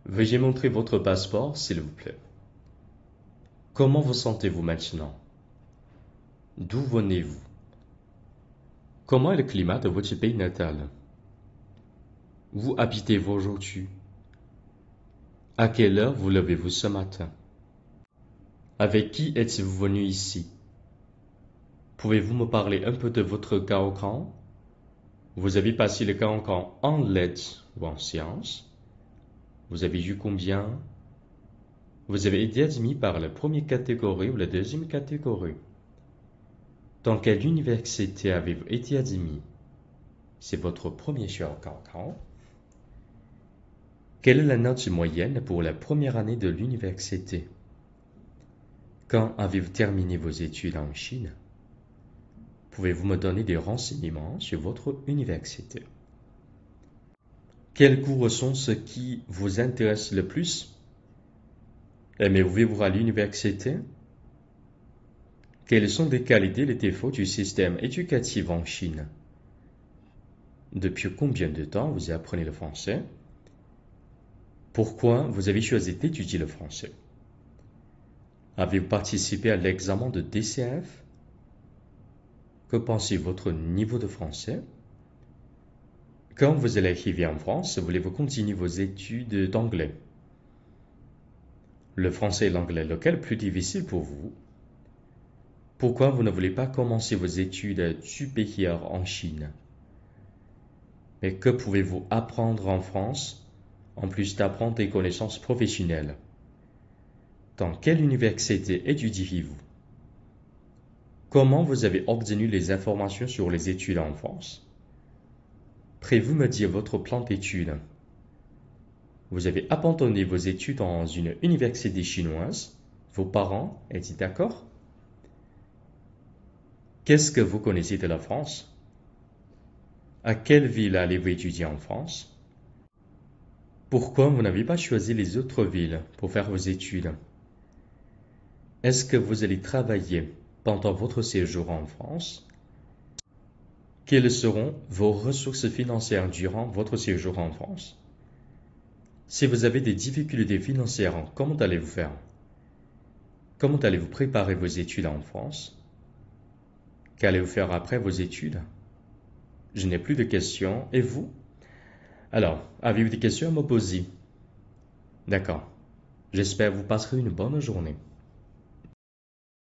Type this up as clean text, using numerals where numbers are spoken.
Veuillez montrer votre passeport, s'il vous plaît. Comment vous sentez-vous maintenant? D'où venez-vous? Comment est le climat de votre pays natal? Où habitez-vous aujourd'hui? À quelle heure vous levez-vous ce matin? Avec qui êtes-vous venu ici? Pouvez-vous me parler un peu de votre Gaokran? Vous avez passé le Gaokran en lettres ou en sciences? Vous avez eu combien? Vous avez été admis par la première catégorie ou la deuxième catégorie? Dans quelle université avez-vous été admis? C'est votre premier choix Gaokran. Quelle est la note moyenne pour la première année de l'université? Quand avez-vous terminé vos études en Chine? Pouvez-vous me donner des renseignements sur votre université? Quels cours sont ceux qui vous intéressent le plus? Aimez-vous vivre à l'université? Quelles sont les qualités et les défauts du système éducatif en Chine? Depuis combien de temps vous apprenez le français? Pourquoi vous avez choisi d'étudier le français? Avez-vous participé à l'examen de DCF? Que pensez-vous de votre niveau de français? Quand vous allez arriver en France, voulez-vous continuer vos études d'anglais? Le français et l'anglais, lequel est plus difficile pour vous? Pourquoi vous ne voulez pas commencer vos études supérieures en Chine? Mais que pouvez-vous apprendre en France, en plus d'apprendre des connaissances professionnelles? Dans quelle université étudiez-vous? Comment vous avez obtenu les informations sur les études en France? Pouvez-vous me dire votre plan d'études? Vous avez abandonné vos études dans une université chinoise. Vos parents étaient d'accord? Qu'est-ce que vous connaissez de la France? À quelle ville allez-vous étudier en France? Pourquoi vous n'avez pas choisi les autres villes pour faire vos études? Est-ce que vous allez travailler pendant votre séjour en France? Quelles seront vos ressources financières durant votre séjour en France? Si vous avez des difficultés financières, comment allez-vous faire? Comment allez-vous préparer vos études en France? Qu'allez-vous faire après vos études? Je n'ai plus de questions. Et vous? Alors, avez-vous des questions à me poser? D'accord. J'espère que vous passerez une bonne journée.